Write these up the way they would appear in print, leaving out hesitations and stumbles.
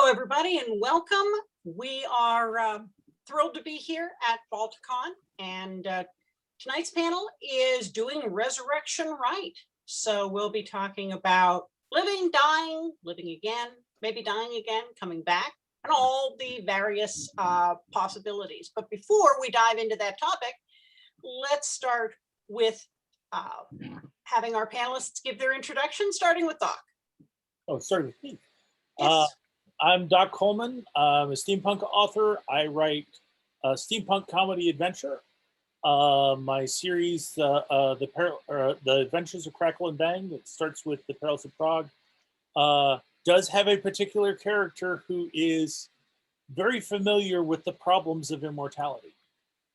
Hello, everybody, and welcome. We are thrilled to be here at Balticon, and tonight's panel is doing resurrection right. So we'll be talking about living, dying, living again, maybe dying again, coming back, and all the various possibilities. But before we dive into that topic, let's start with having our panelists give their introduction, starting with Doc. Oh, starting with me. Yes. I'm Doc Coleman. I'm a steampunk author. I write steampunk comedy adventure. My series, the Adventures of Crackle and Bang, that starts with the Perils of Prague, does have a particular character who is very familiar with the problems of immortality.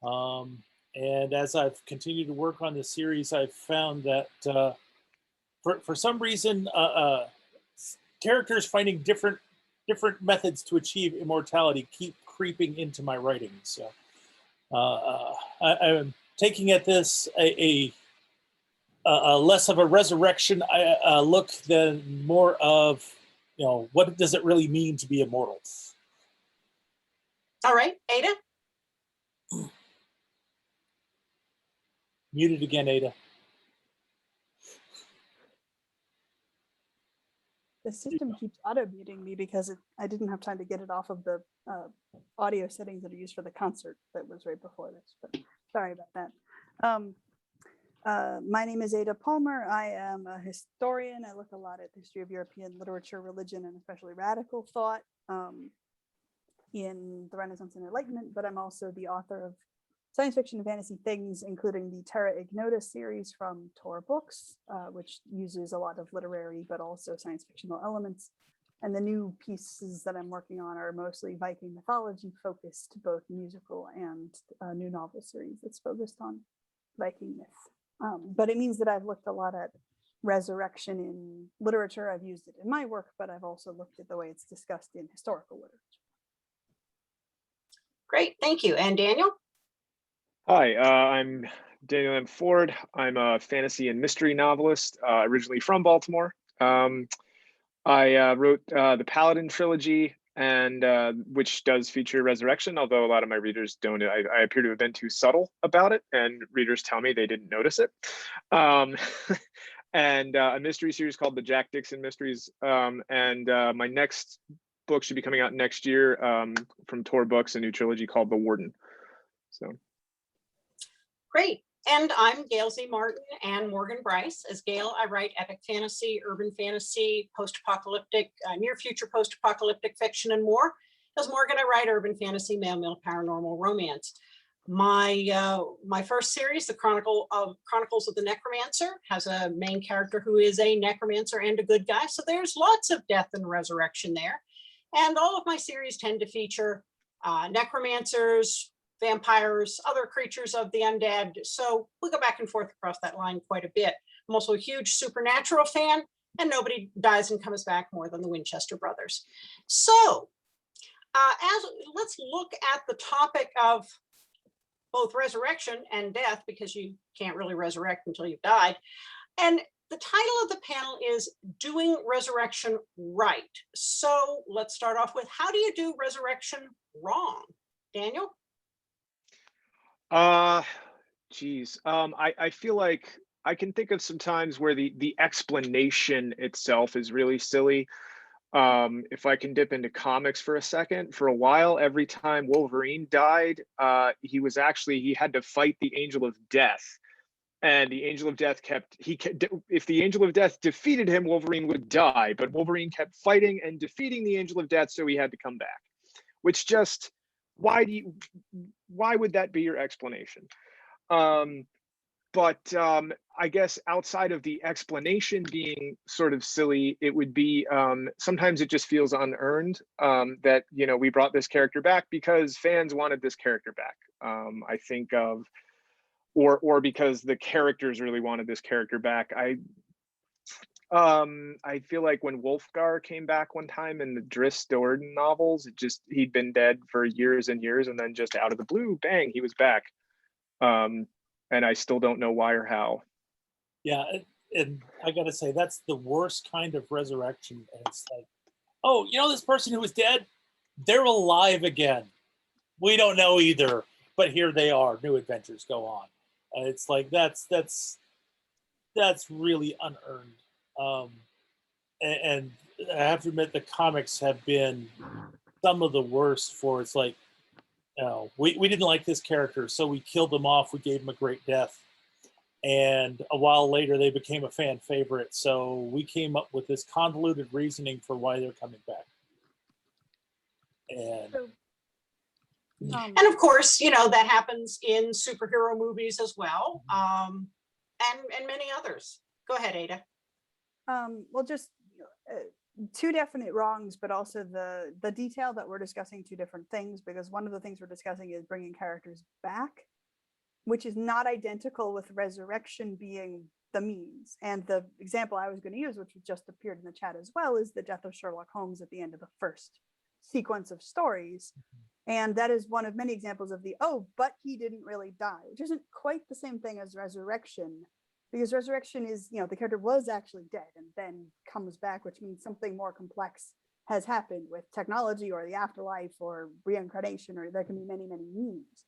And as I've continued to work on this series, I've found that for some reason, characters finding different methods to achieve immortality keep creeping into my writing. So I'm taking at this a less of a resurrection look than more of, what does it really mean to be immortal? All right, Ada. Muted again, Ada. The system keeps auto-muting me because I didn't have time to get it off of the audio settings that are used for the concert that was right before this, but sorry about that. My name is Ada Palmer. I am a historian. I look a lot at the history of European literature, religion, and especially radical thought in the Renaissance and Enlightenment, but I'm also the author of science fiction and fantasy things, including the Terra Ignota series from Tor Books, which uses a lot of literary but also science fictional elements. And the new pieces that I'm working on are mostly Viking mythology focused, both musical and a new novel series that's focused on Viking myth. But it means that I've looked a lot at resurrection in literature. I've used it in my work, but I've also looked at the way it's discussed in historical literature. Great, thank you. And Daniel? Hi, I'm Daniel M. Ford. I'm a fantasy and mystery novelist, originally from Baltimore. I wrote the Paladin trilogy, and which does feature resurrection, although a lot of my readers don't. I appear to have been too subtle about it, and readers tell me they didn't notice it. And a mystery series called the Jack Dixon Mysteries. And my next book should be coming out next year from Tor Books, a new trilogy called The Warden. So. Great. And I'm Gail Z. Martin and Morgan Bryce. As Gail, I write epic fantasy, urban fantasy, post-apocalyptic, near future post-apocalyptic fiction, and more. As Morgan, I write urban fantasy, male paranormal romance. My first series, the Chronicles of the Necromancer, has a main character who is a necromancer and a good guy. So there's lots of death and resurrection there. And all of my series tend to feature necromancers, vampires, other creatures of the undead. So we go back and forth across that line quite a bit. I'm also a huge supernatural fan, and nobody dies and comes back more than the Winchester brothers. So let's look at the topic of both resurrection and death, because you can't really resurrect until you've died. And the title of the panel is Doing Resurrection Right. So let's start off with, how do you do resurrection wrong? Daniel? Geez. I feel like I can think of some times where the explanation itself is really silly. If I can dip into comics for a second, for a while, every time Wolverine died, he had to fight the Angel of Death. And the Angel of Death if the Angel of Death defeated him, Wolverine would die, but Wolverine kept fighting and defeating the Angel of Death, so he had to come back. Which just, why would that be your explanation? But I guess outside of the explanation being sort of silly, it would be sometimes it just feels unearned that, we brought this character back because fans wanted this character back. I think of, or because the characters really wanted this character back. I feel like when Wolfgar came back one time in the Driss Do'Urden novels, he'd been dead for years and years, and then just out of the blue, bang, he was back. And I still don't know why or how. Yeah, and I gotta say, that's the worst kind of resurrection. And it's like, oh, you know this person who was dead? They're alive again. We don't know either, but here they are. New adventures go on. It's like that's really unearned. And I have to admit, the comics have been some of the worst. For it's like, you know, we didn't like this character, so we killed him off. We gave him a great death, and a while later they became a fan favorite. So we came up with this convoluted reasoning for why they're coming back. And So, And of course, you know, that happens in superhero movies as well, and many others. Go ahead, Ada. well, just two definite wrongs, but also the detail that we're discussing two different things, because one of the things we're discussing is bringing characters back, which is not identical with resurrection being the means. And the example I was going to use, which just appeared in the chat as well, is the death of Sherlock Holmes at the end of the first sequence of stories. And that is one of many examples of the, oh, but he didn't really die, which isn't quite the same thing as resurrection, because resurrection is, you know, the character was actually dead and then comes back, which means something more complex has happened with technology or the afterlife or reincarnation, or there can be many, many means.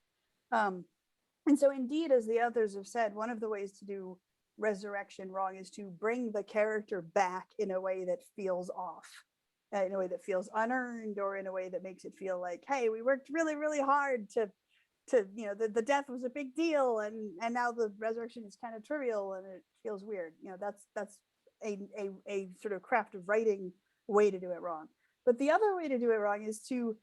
And so indeed, as the others have said, one of the ways to do resurrection wrong is to bring the character back in a way that feels off, in a way that feels unearned, or in a way that makes it feel like, hey, we worked really, really hard to you know, the death was a big deal, and now the resurrection is kind of trivial and it feels weird. You know, that's a sort of craft of writing way to do it wrong. But the other way to do it wrong is to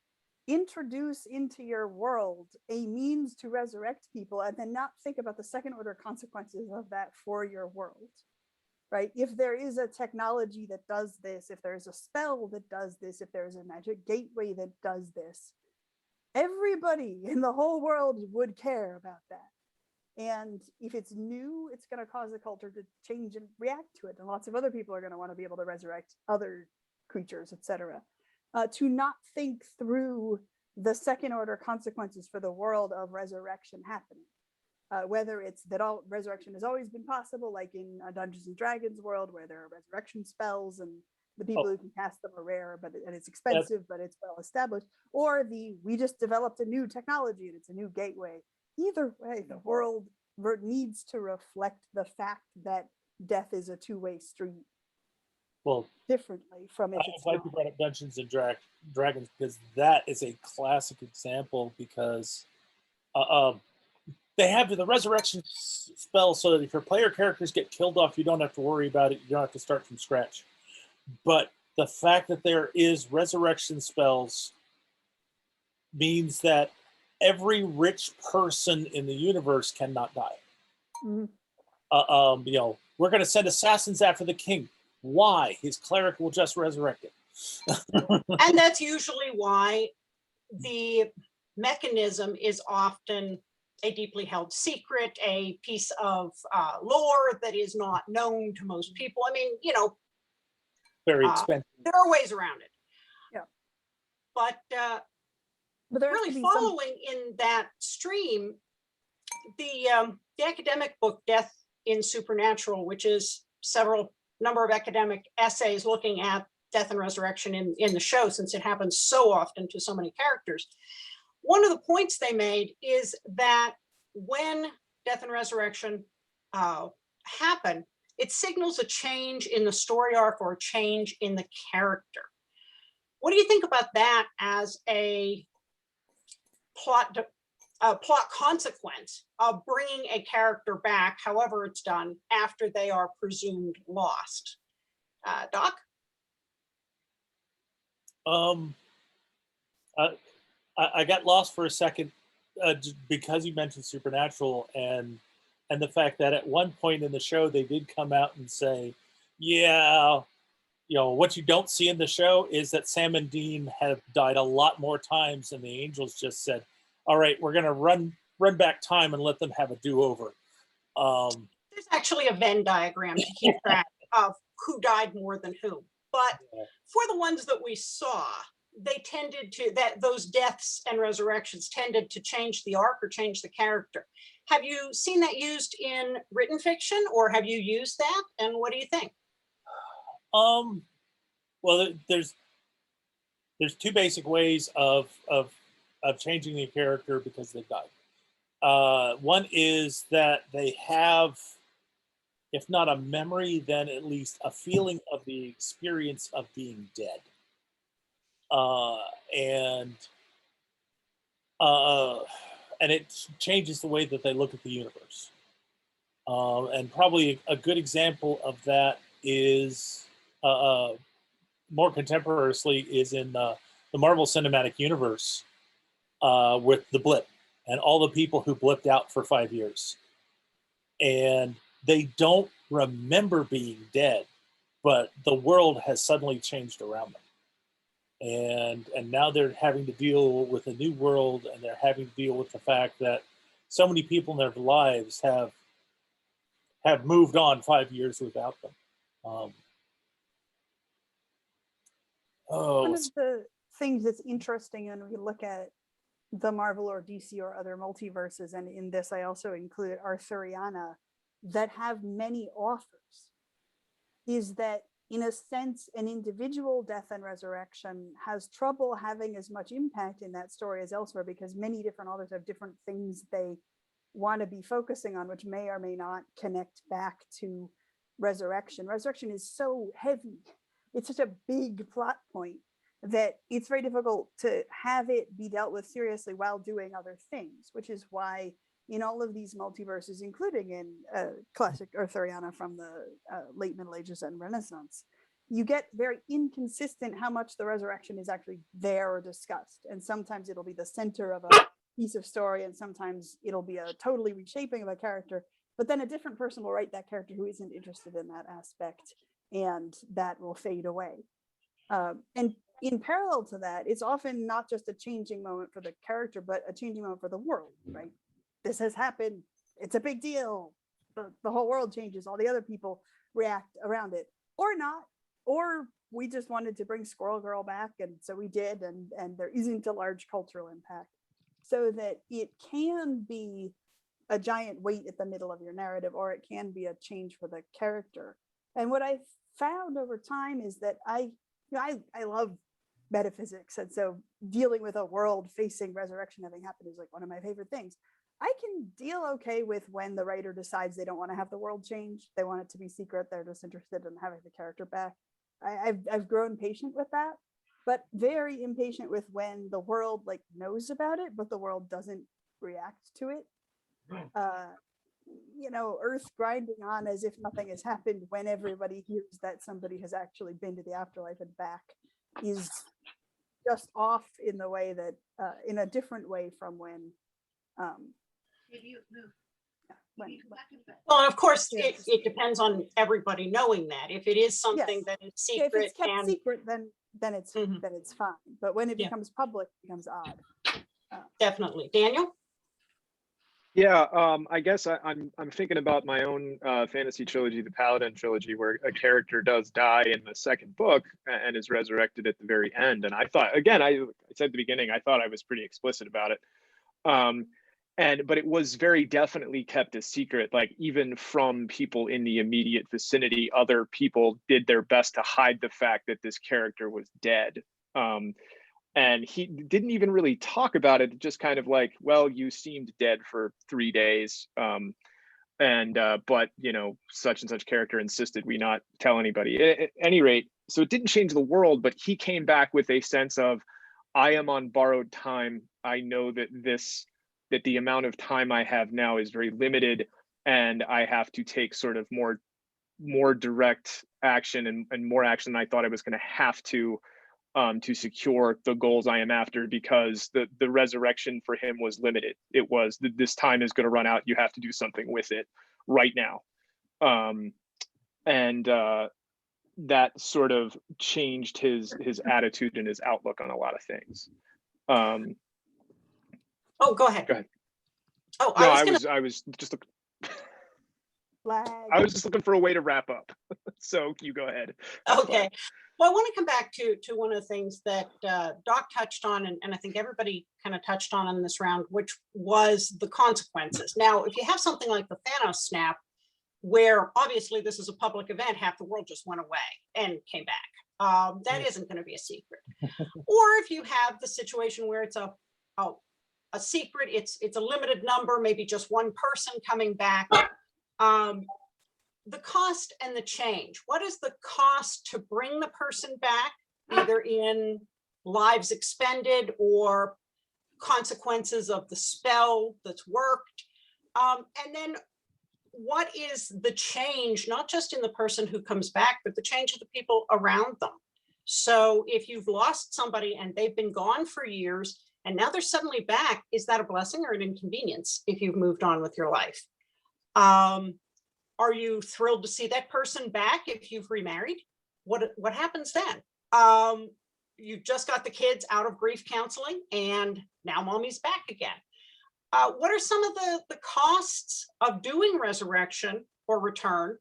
introduce into your world a means to resurrect people and then not think about the second order consequences of that for your world. Right? If there is a technology that does this, if there's a spell that does this, if there's a magic gateway that does this, everybody in the whole world would care about that. And if it's new, it's going to cause the culture to change and react to it. And lots of other people are going to want to be able to resurrect other creatures, etc. To not think through the second order consequences for the world of resurrection happening. Whether it's that all resurrection has always been possible, like in a Dungeons and Dragons world where there are resurrection spells and the people who can cast them are rare, and it's expensive, but it's well established, or we just developed a new technology and it's a new gateway. Either way, the world needs to reflect the fact that death is a two-way street. well, Differently from if it's I'm glad you brought up Dungeons and Dragons, because that is a classic example, because they have the resurrection spell so that if your player characters get killed off, you don't have to worry about it. You don't have to start from scratch. But the fact that there is resurrection spells means that every rich person in the universe cannot die. Mm-hmm. You know, we're going to send assassins after the king. Why? His cleric will just resurrect it. And that's usually why the mechanism is often a deeply held secret, a piece of lore that is not known to most people. I mean, you know, Very expensive. there are ways around it. Yeah. But there really following in that stream, the academic book Death in Supernatural, which is number of academic essays looking at death and resurrection in the show, since it happens so often to so many characters. One of the points they made is that when death and resurrection happen, it signals a change in the story arc or a change in the character. What do you think about that as a plot consequence of bringing a character back, however it's done, after they are presumed lost? Doc? I got lost for a second because you mentioned Supernatural and the fact that at one point in the show they did come out and say, yeah, you know, what you don't see in the show is that Sam and Dean have died a lot more times, and the angels just said, all right, we're going to run back time and let them have a do-over. There's actually a Venn diagram to keep track of who died more than who. But for the ones that we saw, they tended to, those deaths and resurrections tended to change the arc or change the character. Have you seen that used in written fiction, or have you used that? And what do you think? Well, there's there's two basic ways of changing the character because they've died. One is that they have, if not a memory, then at least a feeling of the experience of being dead. And it changes the way that they look at the universe. And probably a good example of that is more contemporaneously is in the Marvel Cinematic Universe with the blip and all the people who blipped out for 5 years. And they don't remember being dead, but the world has suddenly changed around them. And now they're having to deal with a new world, and they're having to deal with the fact that so many people in their lives have moved on 5 years without them. One of the things that's interesting when we look at the Marvel or DC or other multiverses, and in this I also include Arthuriana, that have many authors, is that in a sense, an individual death and resurrection has trouble having as much impact in that story as elsewhere, because many different authors have different things they want to be focusing on, which may or may not connect back to resurrection. Resurrection is so heavy. It's such a big plot point that it's very difficult to have it be dealt with seriously while doing other things, which is why in all of these multiverses, including in classic Arthuriana from the late Middle Ages and Renaissance, you get very inconsistent how much the resurrection is actually there or discussed. And sometimes it'll be the center of a piece of story, and sometimes it'll be a totally reshaping of a character, but then a different person will write that character who isn't interested in that aspect, and that will fade away. And in parallel to that, it's often not just a changing moment for the character, but a changing moment for the world, right? This has happened. It's a big deal. The whole world changes. All the other people react around it, or not. Or we just wanted to bring Squirrel Girl back, and so we did, and there isn't a large cultural impact. So that it can be a giant weight at the middle of your narrative, or it can be a change for the character. And what I found over time is that I love metaphysics, and so dealing with a world facing resurrection having happened is like one of my favorite things. I can deal okay with when the writer decides they don't want to have the world change. They want it to be secret. They're just interested in having the character back. I've grown patient with that, but very impatient with when the world like knows about it, but the world doesn't react to it. Earth grinding on as if nothing has happened when everybody hears that somebody has actually been to the afterlife and back is just off in the way that, in a different way from when, well, of course, it depends on everybody knowing that. If it is something that is secret, if it's kept secret, then it's then it's fine. But when it becomes public, it becomes odd. Definitely, Daniel. Yeah, I guess I'm thinking about my own fantasy trilogy, the Paladin trilogy, where a character does die in the second book and is resurrected at the very end. And I thought, again, I said at the beginning, I thought I was pretty explicit about it. But it was very definitely kept a secret, like even from people in the immediate vicinity, other people did their best to hide the fact that this character was dead. And he didn't even really talk about it, just kind of like, well, you seemed dead for 3 days. But such and such character insisted we not tell anybody. At any rate, so it didn't change the world, but he came back with a sense of, I am on borrowed time. I know that the amount of time I have now is very limited, and I have to take sort of more direct action and more action than I thought I was going to have to secure the goals I am after, because the resurrection for him was limited. It was, this time is going to run out. You have to do something with it right now. That sort of changed his attitude and his outlook on a lot of things. Oh, go ahead. Go ahead. Oh, no, I was just looking for a way to wrap up. So you go ahead. That's okay. fine. Well, I want to come back to one of the things that Doc touched on, and I think everybody kind of touched on in this round, which was the consequences. Now, if you have something like the Thanos snap, where obviously this is a public event, half the world just went away and came back. That isn't going to be a secret. Or if you have the situation where it's a secret, it's a limited number, maybe just one person coming back. The cost and the change. What is the cost to bring the person back, either in lives expended or consequences of the spell that's worked? And then what is the change, not just in the person who comes back, but the change of the people around them? So if you've lost somebody and they've been gone for years and now they're suddenly back, is that a blessing or an inconvenience if you've moved on with your life? Are you thrilled to see that person back if you've remarried? What happens then? You just got the kids out of grief counseling and now mommy's back again. What are some of the costs of doing resurrection or return?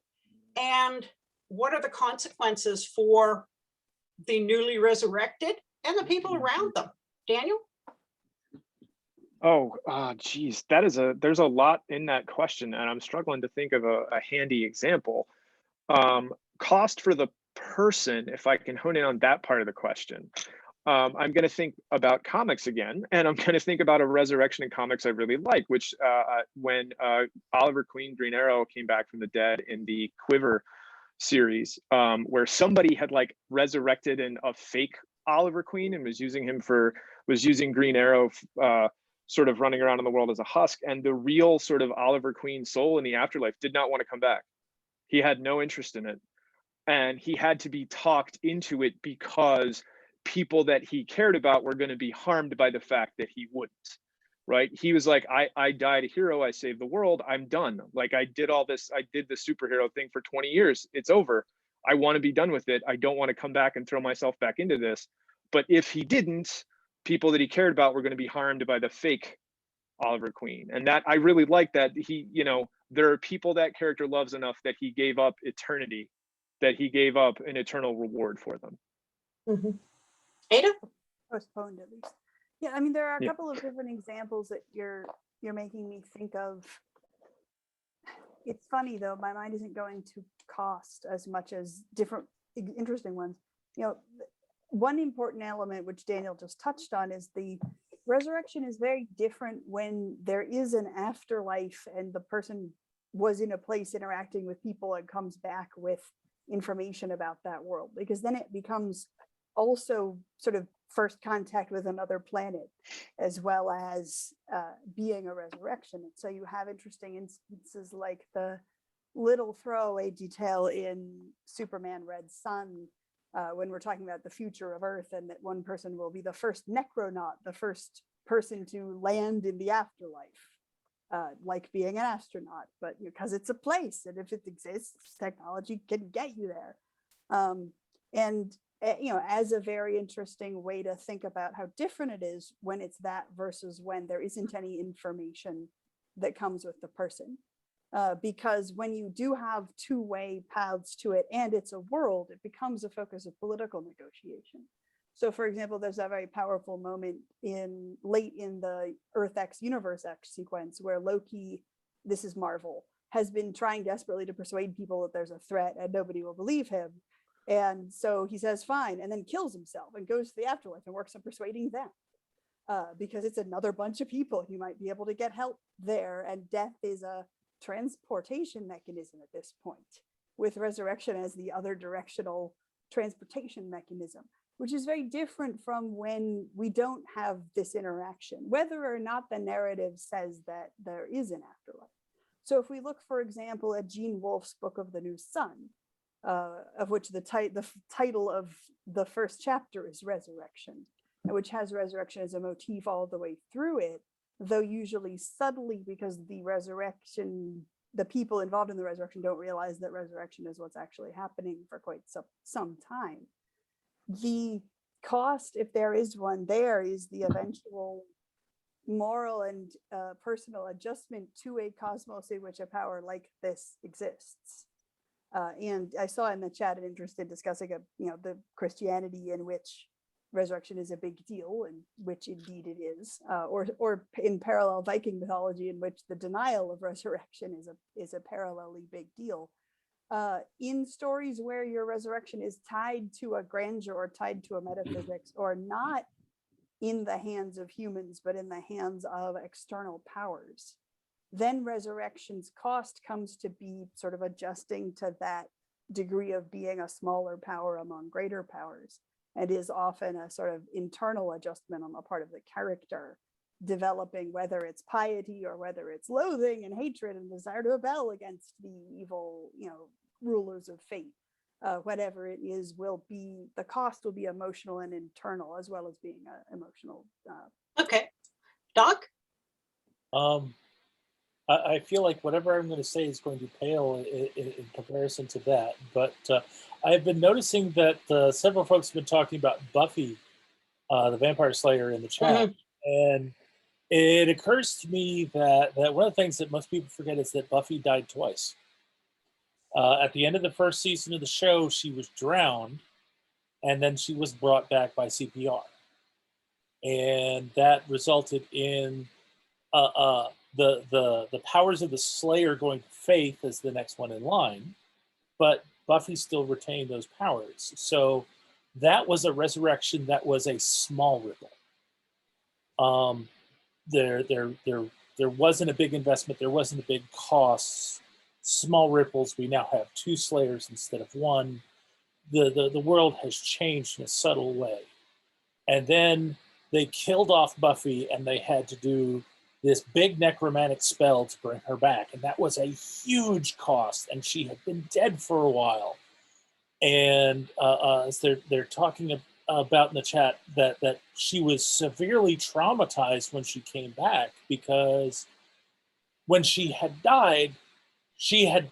And what are the consequences for the newly resurrected and the people around them? Daniel? Oh, geez, there's a lot in that question, and I'm struggling to think of a handy example. Cost for the person, if I can hone in on that part of the question. I'm going to think about comics again, and I'm going to think about a resurrection in comics I really like, which when Oliver Queen, Green Arrow, came back from the dead in the Quiver series, where somebody had like resurrected a fake Oliver Queen and was using Green Arrow, sort of running around in the world as a husk, and the real sort of Oliver Queen soul in the afterlife did not want to come back. He had no interest in it, and he had to be talked into it because people that he cared about were going to be harmed by the fact that he wouldn't, right? He was like, I died a hero, I saved the world, I'm done. Like, I did all this, I did the superhero thing for 20 years, it's over. I want to be done with it. I don't want to come back and throw myself back into this. But if he didn't, people that he cared about were going to be harmed by the fake Oliver Queen. And that, I really like that he, there are people that character loves enough that he gave up eternity, that he gave up an eternal reward for them. Mm-hmm. Ada? Postponed, at least. Yeah, I mean, there are a Yeah. couple of different examples that you're making me think of. It's funny though, my mind isn't going to cost as much as different interesting ones. One important element which Daniel just touched on is the resurrection is very different when there is an afterlife and the person was in a place interacting with people and comes back with information about that world, because then it becomes also sort of first contact with another planet, as well as being a resurrection. And so you have interesting instances like the little throwaway detail in Superman Red Sun, when we're talking about the future of Earth, and that one person will be the first necronaut, the first person to land in the afterlife, like being an astronaut, but because it's a place, and if it exists, technology can get you there. As a very interesting way to think about how different it is when it's that versus when there isn't any information that comes with the person. Because when you do have two-way paths to it and it's a world, it becomes a focus of political negotiation. So for example, there's a very powerful moment late in the Earth X Universe X sequence where Loki, this is Marvel, has been trying desperately to persuade people that there's a threat and nobody will believe him. And so he says, fine, and then kills himself and goes to the afterlife and works on persuading them. Because it's another bunch of people, he might be able to get help there, and death is a transportation mechanism at this point, with resurrection as the other directional transportation mechanism, which is very different from when we don't have this interaction, whether or not the narrative says that there is an afterlife. So if we look, for example, at Gene Wolfe's Book of the New Sun, of which the title of the first chapter is Resurrection, which has resurrection as a motif all the way through it, though usually subtly, because the people involved in the resurrection don't realize that resurrection is what's actually happening for quite some time. The cost, if there is one there, is the eventual moral and personal adjustment to a cosmos in which a power like this exists. And I saw in the chat an interest in discussing the Christianity in which resurrection is a big deal, and which indeed it is, or in parallel Viking mythology in which the denial of resurrection is a parallelly big deal. In stories where your resurrection is tied to a grandeur or tied to a metaphysics, or not in the hands of humans, but in the hands of external powers, then resurrection's cost comes to be sort of adjusting to that degree of being a smaller power among greater powers, and is often a sort of internal adjustment on the part of the character, developing whether it's piety or whether it's loathing and hatred and desire to rebel against the evil, rulers of fate. Whatever it is will be, the cost will be emotional and internal, as well as being emotional. Okay. Doc? I feel like whatever I'm going to say is going to pale in comparison to that. But I've been noticing that several folks have been talking about Buffy, the Vampire Slayer, in the chat. And it occurs to me that one of the things that most people forget is that Buffy died twice. At the end of the first season of the show, she was drowned, and then she was brought back by CPR. And that resulted in the powers of the Slayer going to Faith as the next one in line, but Buffy still retained those powers. So that was a resurrection that was a small ripple. There wasn't a big investment. There wasn't a big cost. Small ripples. We now have 2 Slayers instead of 1. The world has changed in a subtle way. And then they killed off Buffy, and they had to do this big necromantic spell to bring her back. And that was a huge cost, and she had been dead for a while. And as they're talking about in the chat, that she was severely traumatized when she came back, because when she had died, she had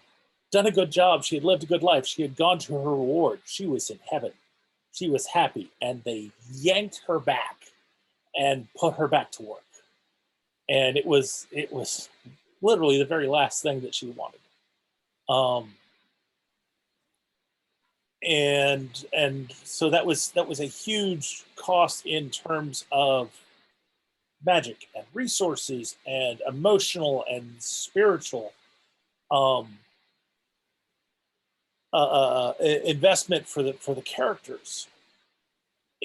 done a good job. She had lived a good life. She had gone to her reward. She was in heaven. She was happy. And they yanked her back and put her back to work. And it was literally the very last thing that she wanted. And so that was a huge cost in terms of magic and resources and emotional and spiritual investment for the characters.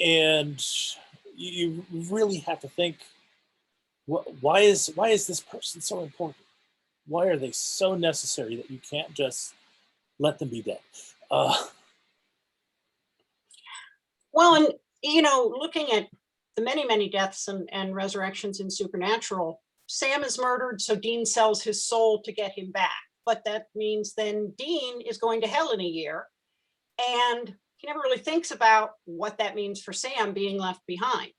And you really have to think, why is this person so important? Why are they so necessary that you can't just let them be dead? Well, and looking at the many deaths and resurrections in Supernatural, Sam is murdered, so Dean sells his soul to get him back. But that means then Dean is going to hell in a year, and he never really thinks about what that means for Sam being left behind.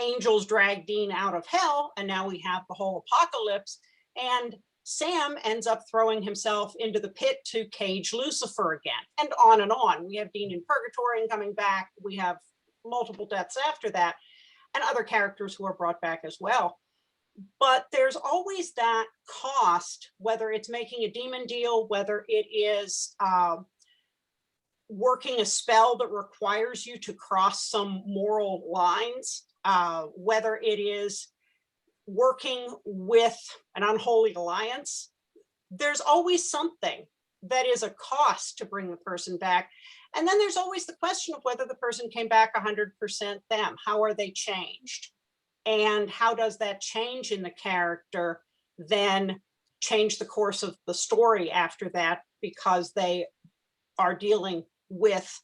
Angels drag Dean out of hell, and now we have the whole apocalypse, and Sam ends up throwing himself into the pit to cage Lucifer again, and on and on. We have Dean in purgatory and coming back. We have multiple deaths after that, and other characters who are brought back as well. But there's always that cost, whether it's making a demon deal, whether it is working a spell that requires you to cross some moral lines, whether it is working with an unholy alliance. There's always something that is a cost to bring the person back. And then there's always the question of whether the person came back 100% them. How are they changed? And how does that change in the character then change the course of the story after that, because they are dealing with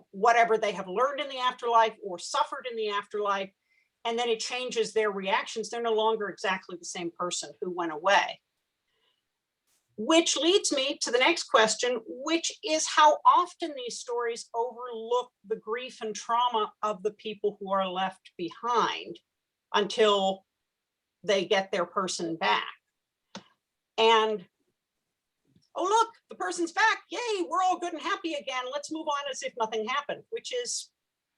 whatever they have learned in the afterlife or suffered in the afterlife, and then it changes their reactions. They're no longer exactly the same person who went away. Which leads me to the next question, which is how often these stories overlook the grief and trauma of the people who are left behind until they get their person back. And, oh, look, the person's back. Yay, we're all good and happy again. Let's move on as if nothing happened, which is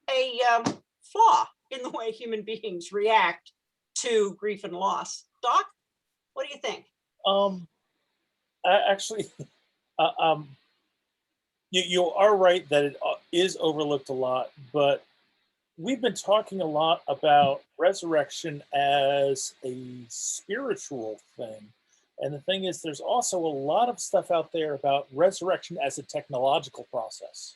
a flaw in the way human beings react to grief and loss. Doc, what do you think? Actually, you are right that it is overlooked a lot, but we've been talking a lot about resurrection as a spiritual thing, And the thing is, there's also a lot of stuff out there about resurrection as a technological process.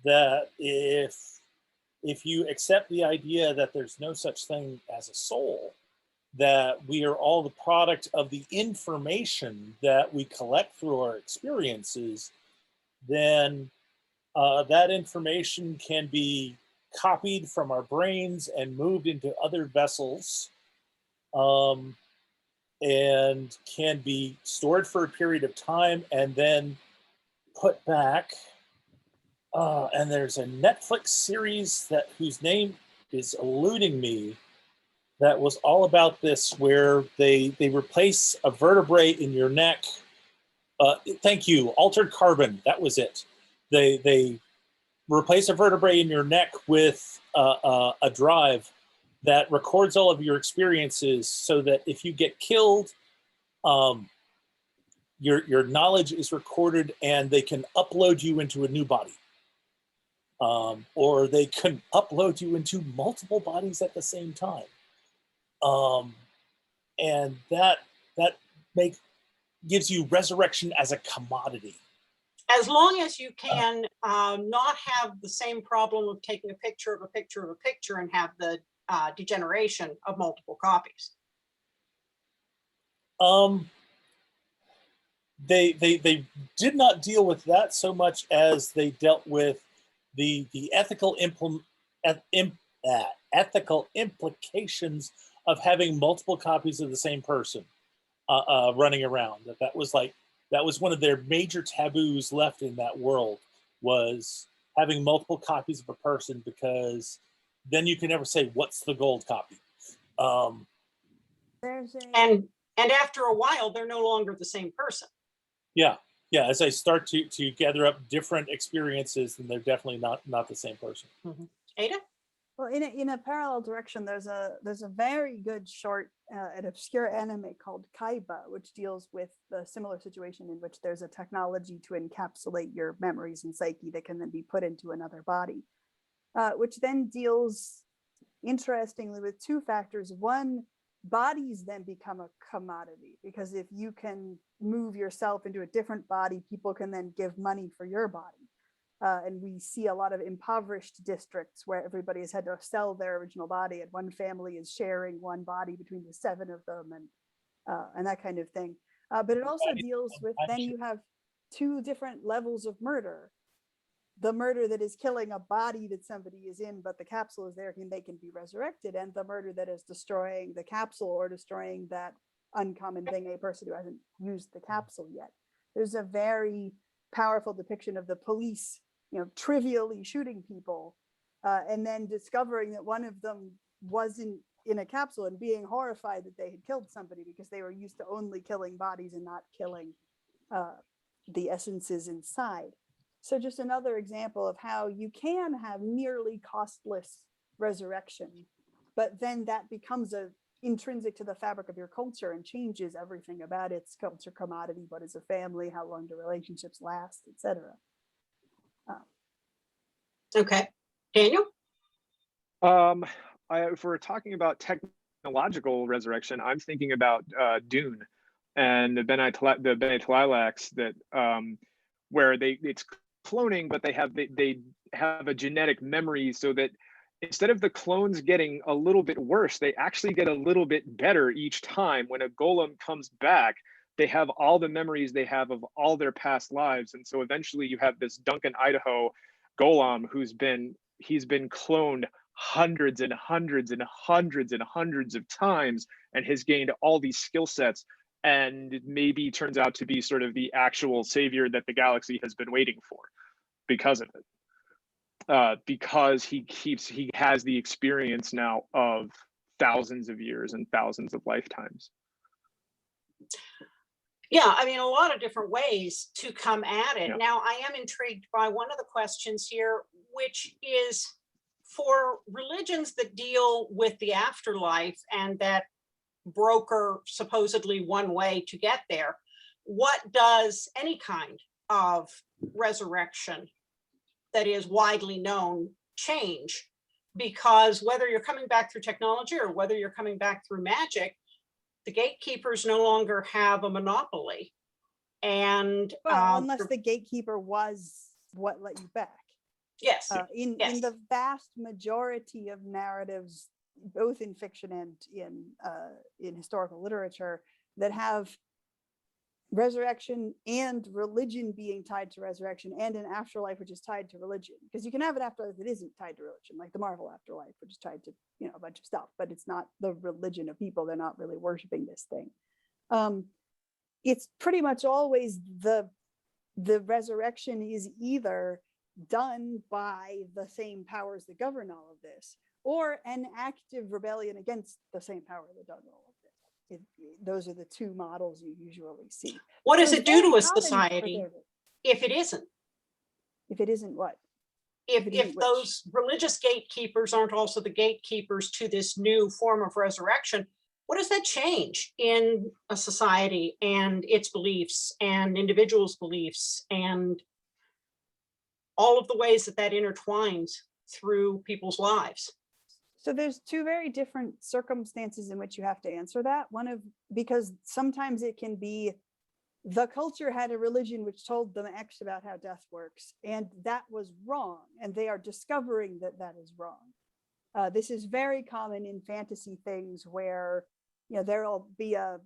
That if you accept the idea that there's no such thing as a soul, that we are all the product of the information that we collect through our experiences, then that information can be copied from our brains and moved into other vessels, and can be stored for a period of time and then put back. And there's a Netflix series whose name is eluding me, that was all about this, where they replace a vertebrae in your neck. Thank you, Altered Carbon. That was it. They replace a vertebrae in your neck with a drive that records all of your experiences, so that if you get killed, your knowledge is recorded, and they can upload you into a new body. Or they can upload you into multiple bodies at the same time. And that gives you resurrection as a commodity. As long as you can not have the same problem of taking a picture of a picture of a picture and have the degeneration of multiple copies. They did not deal with that so much as they dealt with the ethical ethical implications of having multiple copies of the same person running around. That was one of their major taboos left in that world, was having multiple copies of a person, because then you can never say what's the gold copy. And after a while, they're no longer the same person. Yeah. As I start to gather up different experiences, then they're definitely not the same person. Mm-hmm. Ada? Well, in a parallel direction, there's a very good short, an obscure anime called Kaiba, which deals with the similar situation in which there's a technology to encapsulate your memories and psyche that can then be put into another body, which then deals interestingly with two factors. One, bodies then become a commodity, because if you can move yourself into a different body, people can then give money for your body. And we see a lot of impoverished districts where everybody has had to sell their original body, and one family is sharing one body between the 7 of them, and that kind of thing. But it also deals with, then you have 2 different levels of murder. The murder that is killing a body that somebody is in, but the capsule is there, they can be resurrected, and the murder that is destroying the capsule or destroying that uncommon thing, a person who hasn't used the capsule yet. There's a very powerful depiction of the police, trivially shooting people, and then discovering that one of them wasn't in a capsule, and being horrified that they had killed somebody, because they were used to only killing bodies and not killing the essences inside. So just another example of how you can have nearly costless resurrection, but then that becomes intrinsic to the fabric of your culture and changes everything about its culture commodity. What is a family? How long do relationships last, etc. Okay, Daniel? If we're talking about technological resurrection, I'm thinking about Dune and the Bene Tleilax, that where it's cloning, but they have a genetic memory, so that instead of the clones getting a little bit worse, they actually get a little bit better each time. When a golem comes back, they have all the memories they have of all their past lives, and so eventually you have this Duncan, Idaho golem he's been cloned hundreds and hundreds and hundreds and hundreds of times, and has gained all these skill sets, and maybe turns out to be sort of the actual savior that the galaxy has been waiting for because of it. Because he has the experience now of thousands of years and thousands of lifetimes. Yeah, I mean, a lot of different ways to come at it. Yeah. Now, I am intrigued by one of the questions here, which is for religions that deal with the afterlife and that broker supposedly one way to get there, what does any kind of resurrection that is widely known change? Because whether you're coming back through technology or whether you're coming back through magic, the gatekeepers no longer have a monopoly. And Well, unless the gatekeeper was what let you back. yes, In yes. the vast majority of narratives, both in fiction and in historical literature, that have resurrection and religion being tied to resurrection, and an afterlife which is tied to religion, because you can have an afterlife that isn't tied to religion, like the Marvel afterlife, which is tied to, you know, a bunch of stuff, but it's not the religion of people. They're not really worshiping this thing. It's pretty much always the resurrection is either done by the same powers that govern all of this, or an active rebellion against the same power that does all of this. Those are the two models you usually see. What does So it it's do very to a common for society there if it isn't? if it isn't what? If it isn't which? those religious gatekeepers aren't also the gatekeepers to this new form of resurrection, what does that change in a society and its beliefs and individuals' beliefs and all of the ways that that intertwines through people's lives? So there's two very different circumstances in which you have to answer that. Because sometimes it can be the culture had a religion which told them X about how death works, and that was wrong, and they are discovering that that is wrong. This is very common in fantasy things where, you know, there'll be a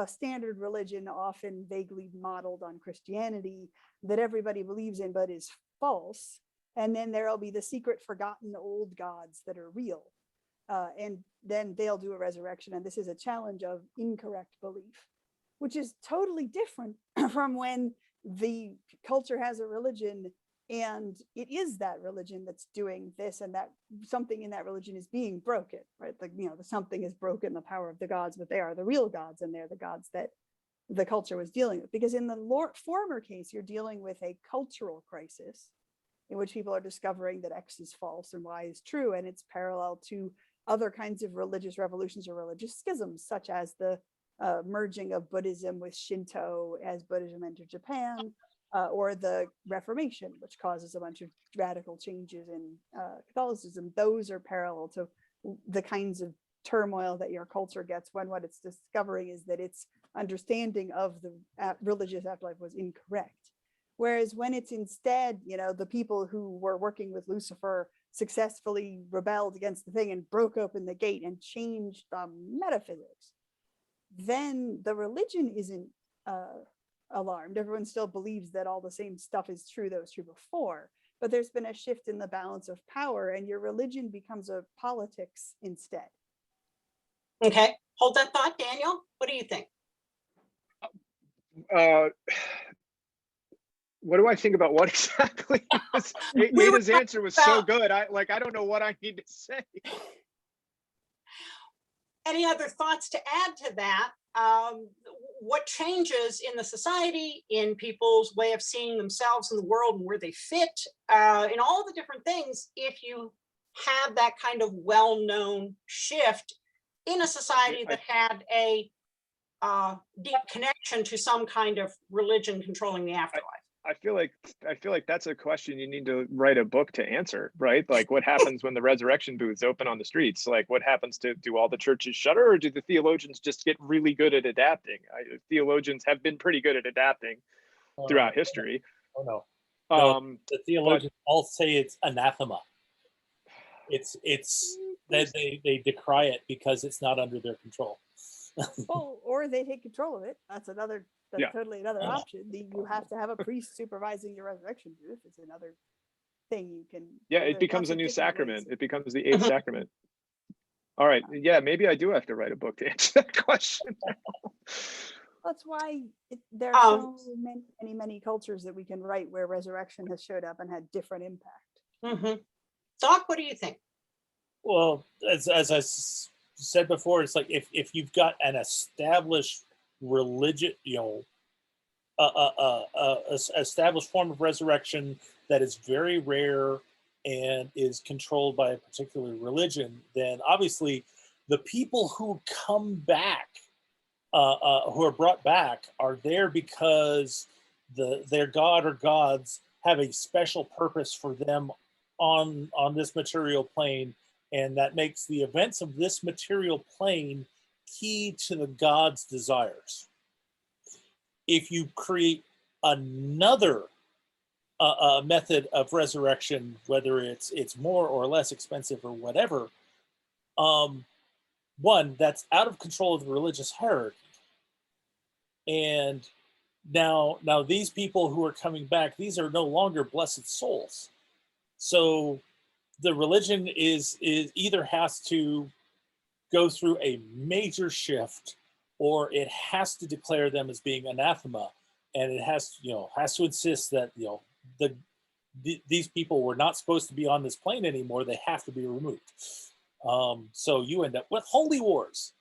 standard religion, often vaguely modeled on Christianity, that everybody believes in but is false. And then there'll be the secret forgotten old gods that are real. And then they'll do a resurrection. And this is a challenge of incorrect belief, which is totally different from when the culture has a religion and it is that religion that's doing this, and that something in that religion is being broken, right? Like, you know, the something has broken the power of the gods, but they are the real gods, and they're the gods that the culture was dealing with. Because in the former case, you're dealing with a cultural crisis in which people are discovering that X is false and Y is true, and it's parallel to other kinds of religious revolutions or religious schisms, such as the merging of Buddhism with Shinto as Buddhism entered Japan, or the Reformation, which causes a bunch of radical changes in Catholicism. Those are parallel to the kinds of turmoil that your culture gets when what it's discovering is that its understanding of the religious afterlife was incorrect. Whereas when it's instead, you know, the people who were working with Lucifer successfully rebelled against the thing and broke open the gate and changed the metaphysics, then the religion isn't alarmed. Everyone still believes that all the same stuff is true that was true before, but there's been a shift in the balance of power, and your religion becomes a politics instead. Okay, hold that thought, Daniel. What do you think? What do I think about what exactly? Ada's answer was so good. I don't know what I need to say. Any other thoughts to add to that? What changes in the society, in people's way of seeing themselves in the world and where they fit, in all the different things, if you have that kind of well-known shift in a society that had a deep connection to some kind of religion controlling the afterlife? I feel like that's a question you need to write a book to answer, right? Like, what happens when the resurrection booths open on the streets? Like, what happens do all the churches shutter, or do the theologians just get really good at adapting? Theologians have been pretty good at adapting throughout history. Oh no. The theologians all say it's anathema. It's that they decry it because it's not under their control. Well, or they take control of it. That's totally another option. You have to have a priest supervising your resurrection booth. It's another thing you can. Yeah, it becomes a new sacrament. It becomes the eighth sacrament. All right. Yeah, maybe I do have to write a book to answer that question. That's why there are so many cultures that we can write where resurrection has showed up and had different impact. Doc, what do you think? Well, as I said before, it's like if you've got an established religion, you know, established form of resurrection that is very rare and is controlled by a particular religion, then obviously the people who come back, who are brought back, are there because their god or gods have a special purpose for them on this material plane, and that makes the events of this material plane key to the god's desires. If you create another method of resurrection, whether it's more or less expensive or whatever, one, that's out of control of the religious hierarchy. And now these people who are coming back, these are no longer blessed souls. So the religion is either has to go through a major shift, or it has to declare them as being anathema, and it has to insist that these people were not supposed to be on this plane anymore. They have to be removed. So you end up with holy wars.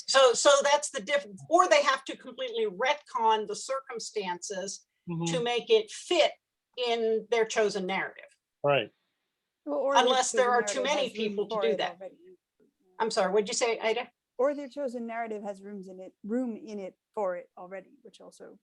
So that's the difference. Or they have to completely retcon the circumstances to make it fit in their chosen narrative. Right. Well, or Unless their there are chosen too many narrative has room people to for do it that. already. I'm sorry, what'd you say, Ida? Or their chosen narrative has room in it for it already, which also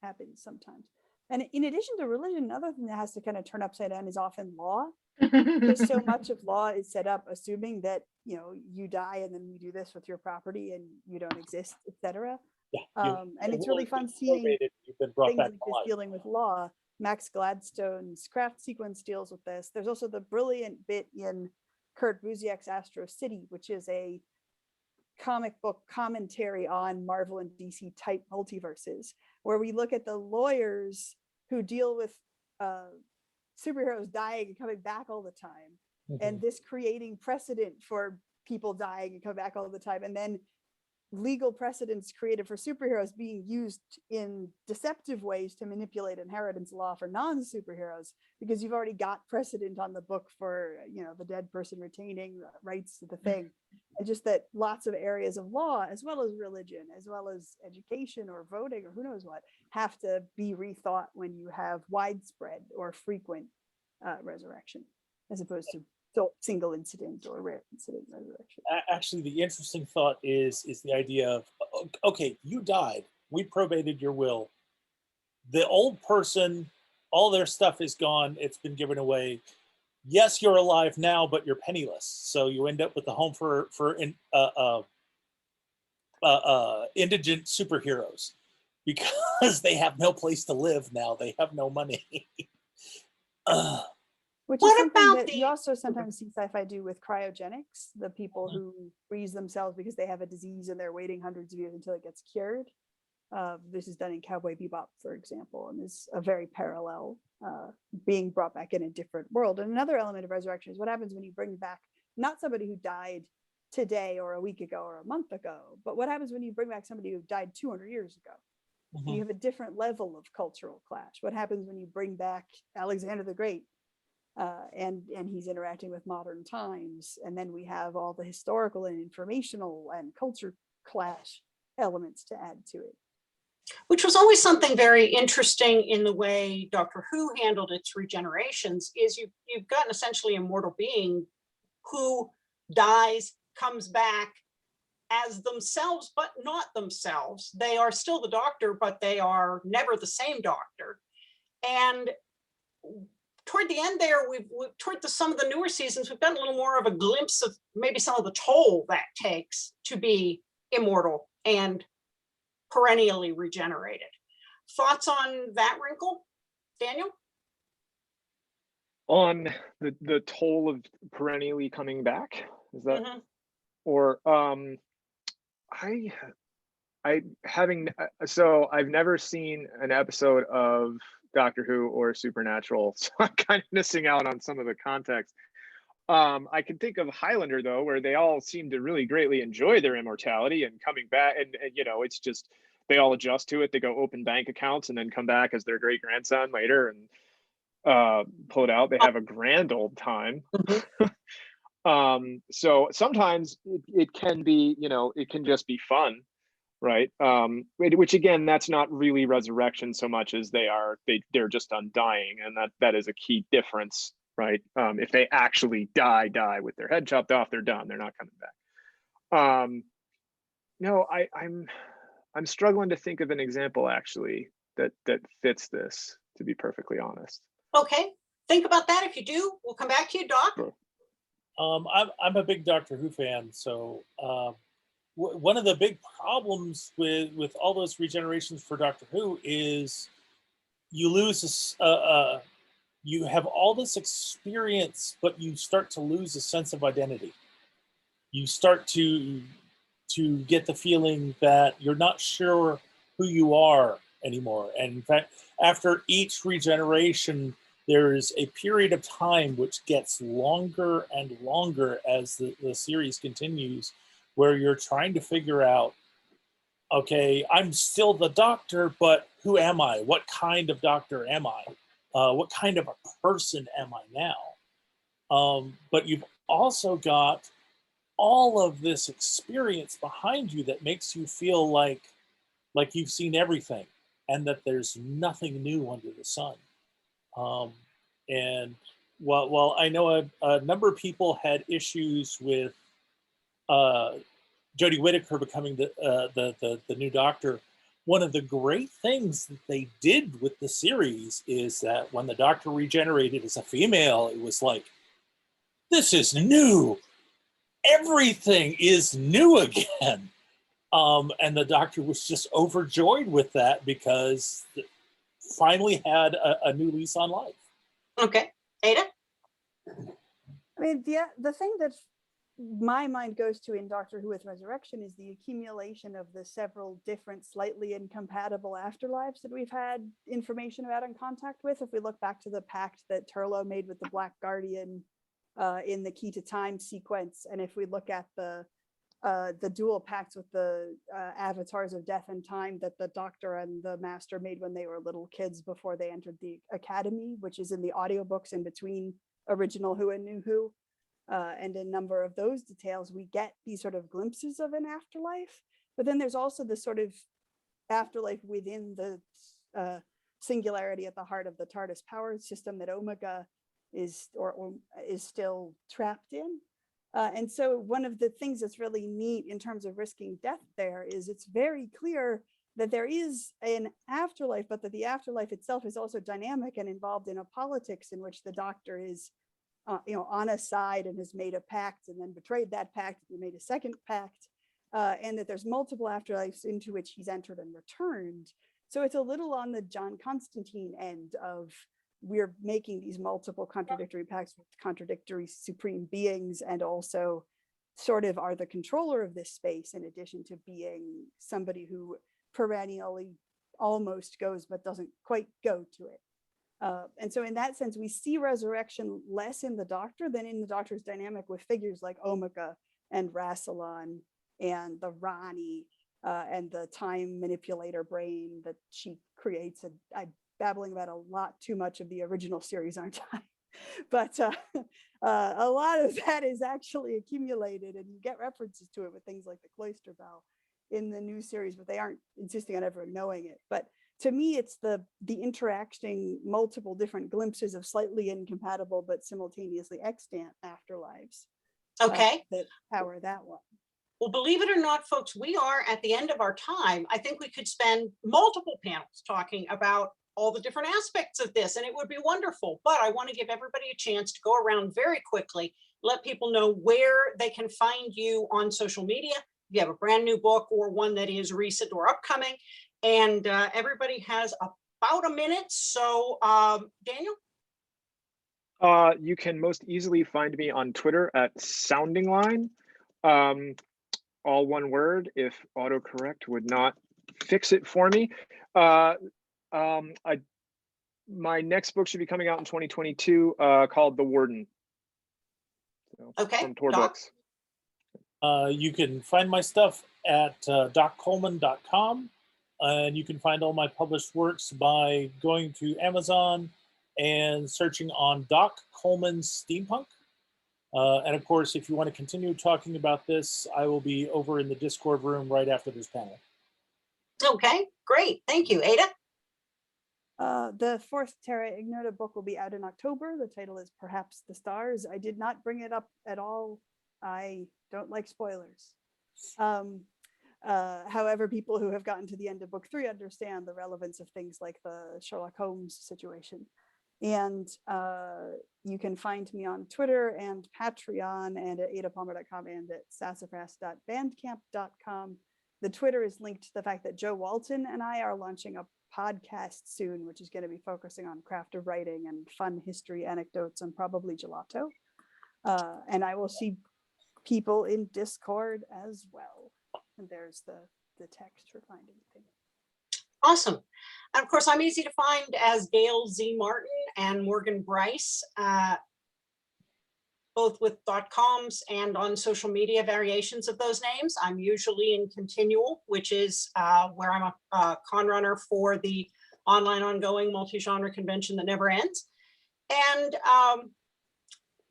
happens sometimes. And in addition to religion, another thing that has to kind of turn upside down is often law. Because so much of law is set up assuming that you die and then we do this with your property and you don't exist, etc. Yeah, and it's really fun seeing you've been brought things back like to this life. dealing with law. Max Gladstone's craft sequence deals with this. There's also the brilliant bit in Kurt Busiek's Astro City, which is a comic book commentary on Marvel and DC type multiverses, where we look at the lawyers who deal with superheroes dying and coming back all the time, and this creating precedent for people dying and coming back all the time, and then legal precedents created for superheroes being used in deceptive ways to manipulate inheritance law for non-superheroes, because you've already got precedent on the book for the dead person retaining the rights to the thing. And just that lots of areas of law, as well as religion, as well as education or voting or who knows what, have to be rethought when you have widespread or frequent resurrection, as opposed to single incident or rare incident resurrection. Actually, the interesting thought is the idea of, okay, you died, we probated your will, the old person, all their stuff is gone, it's been given away. Yes, you're alive now, but you're penniless, so you end up with the home for indigent superheroes, because they have no place to live now, they have no money. Which What is something about that the- you also sometimes see sci-fi do with cryogenics, the people who freeze themselves because they have a disease and they're waiting hundreds of years until it gets cured. This is done in Cowboy Bebop, for example, and is a very parallel being brought back in a different world. And another element of resurrection is what happens when you bring back not somebody who died today or a week ago or a month ago, but what happens when you bring back somebody who died 200 years ago? You have a different level of cultural clash. What happens when you bring back Alexander the Great? And he's interacting with modern times, and then we have all the historical and informational and culture clash elements to add to it. Which was always something very interesting in the way Doctor Who handled its regenerations, is you've got an essentially immortal being who dies, comes back as themselves, but not themselves. They are still the Doctor, but they are never the same Doctor. And toward the end there, toward some of the newer seasons, we've gotten a little more of a glimpse of maybe some of the toll that takes to be immortal and perennially regenerated. Thoughts on that wrinkle, Daniel? On the toll of perennially coming back, is that? Or I've never seen an episode of Doctor Who or Supernatural, so I'm kind of missing out on some of the context. I can think of Highlander, though, where they all seem to really greatly enjoy their immortality and coming back, and it's just they all adjust to it. They go open bank accounts and then come back as their great grandson later and pull it out. They have a grand old time. So sometimes it can be, it can just be fun, right? Which again, that's not really resurrection so much as they're just undying, and that is a key difference, right? If they actually die with their head chopped off, they're done. They're not coming back. No, I'm struggling to think of an example actually that fits this, to be perfectly honest. Okay, think about that. If you do, we'll come back to you, Doc. Sure. I'm a big Doctor Who fan, so one of the big problems with all those regenerations for Doctor Who is you lose this. You have all this experience, but you start to lose a sense of identity. You start to get the feeling that you're not sure who you are anymore. And in fact, after each regeneration, there is a period of time which gets longer and longer as the series continues, where you're trying to figure out, okay, I'm still the Doctor, but who am I? What kind of Doctor am I? What kind of a person am I now? But you've also got all of this experience behind you that makes you feel like you've seen everything and that there's nothing new under the sun. And while I know a number of people had issues with Jodie Whittaker becoming the new Doctor, one of the great things that they did with the series is that when the Doctor regenerated as a female, it was like, this is new. Everything is new again. And the Doctor was just overjoyed with that because finally had a new lease on life. Okay, Ada? I mean, the thing that my mind goes to in Doctor Who with Resurrection is the accumulation of the several different slightly incompatible afterlives that we've had information about and contact with. If we look back to the pact that Turlough made with the Black Guardian in the Key to Time sequence, and if we look at the dual pacts with the avatars of death and time that the Doctor and the Master made when they were little kids before they entered the Academy, which is in the audiobooks in between original Who and New Who. And a number of those details, we get these sort of glimpses of an afterlife. But then there's also the sort of afterlife within the singularity at the heart of the TARDIS power system that Omega is or is still trapped in. And so one of the things that's really neat in terms of risking death there is it's very clear that there is an afterlife, but that the afterlife itself is also dynamic and involved in a politics in which the Doctor is on a side and has made a pact and then betrayed that pact and made a second pact, and that there's multiple afterlives into which he's entered and returned. So it's a little on the John Constantine end of we're making these multiple contradictory pacts with contradictory supreme beings, and also sort of are the controller of this space in addition to being somebody who perennially almost goes but doesn't quite go to it. And so in that sense, we see resurrection less in the Doctor than in the Doctor's dynamic with figures like Omega and Rassilon and the Rani and the time manipulator brain that she creates. And I'm babbling about a lot too much of the original series, aren't I? But a lot of that is actually accumulated, and you get references to it with things like the Cloister Bell in the new series, but they aren't insisting on everyone knowing it. But to me, it's the interacting multiple different glimpses of slightly incompatible but simultaneously extant afterlives. Okay. That power that one. Well, believe it or not, folks, we are at the end of our time. I think we could spend multiple panels talking about all the different aspects of this, and it would be wonderful. But I want to give everybody a chance to go around very quickly, let people know where they can find you on social media. If you have a brand new book or one that is recent or upcoming, and everybody has about a minute. So Daniel? You can most easily find me on Twitter at Sounding Line. All one word, if autocorrect would not fix it for me. My next book should be coming out in 2022 called The Warden. So, okay, from Tor Doc? Books. You can find my stuff at doccoleman.com, and you can find all my published works by going to Amazon and searching on Doc Coleman's Steampunk. And of course, if you want to continue talking about this, I will be over in the Discord room right after this panel. Okay, great. Thank you. Ada? The fourth Terra Ignota book will be out in October. The title is Perhaps the Stars. I did not bring it up at all. I don't like spoilers. However, people who have gotten to the end of book 3 understand the relevance of things like the Sherlock Holmes situation. And you can find me on Twitter and Patreon and at adapalmer.com and at sassafras.bandcamp.com. The Twitter is linked to the fact that Joe Walton and I are launching a podcast soon, which is going to be focusing on craft of writing and fun history anecdotes and probably gelato. And I will see people in Discord as well. And there's the text for finding things. Awesome. And of course, I'm easy to find as Gail Z. Martin and Morgan Bryce, both with .coms and on social media variations of those names. I'm usually in Continual, which is where I'm a con runner for the online ongoing multi-genre convention that never ends. And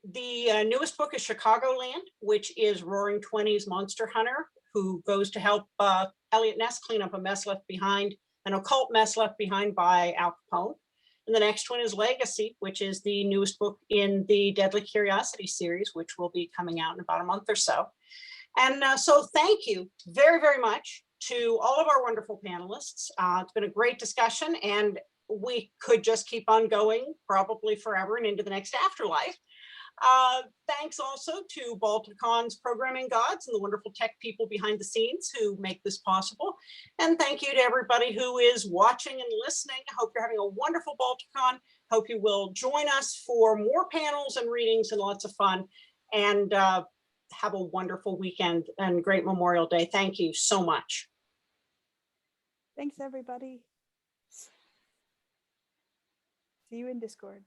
the newest book is Chicagoland, which is Roaring Twenties monster hunter who goes to help Elliot Ness clean up a mess left behind, an occult mess left behind by Al Capone. And the next one is Legacy, which is the newest book in the Deadly Curiosity series, which will be coming out in about a month or so. And so thank you very, very much to all of our wonderful panelists. It's been a great discussion, and we could just keep on going probably forever and into the next afterlife. Thanks also to Balticon's programming gods and the wonderful tech people behind the scenes who make this possible. And thank you to everybody who is watching and listening. I hope you're having a wonderful Balticon. Hope you will join us for more panels and readings and lots of fun. And have a wonderful weekend and great Memorial Day. Thank you so much. Thanks, everybody. See you in Discord.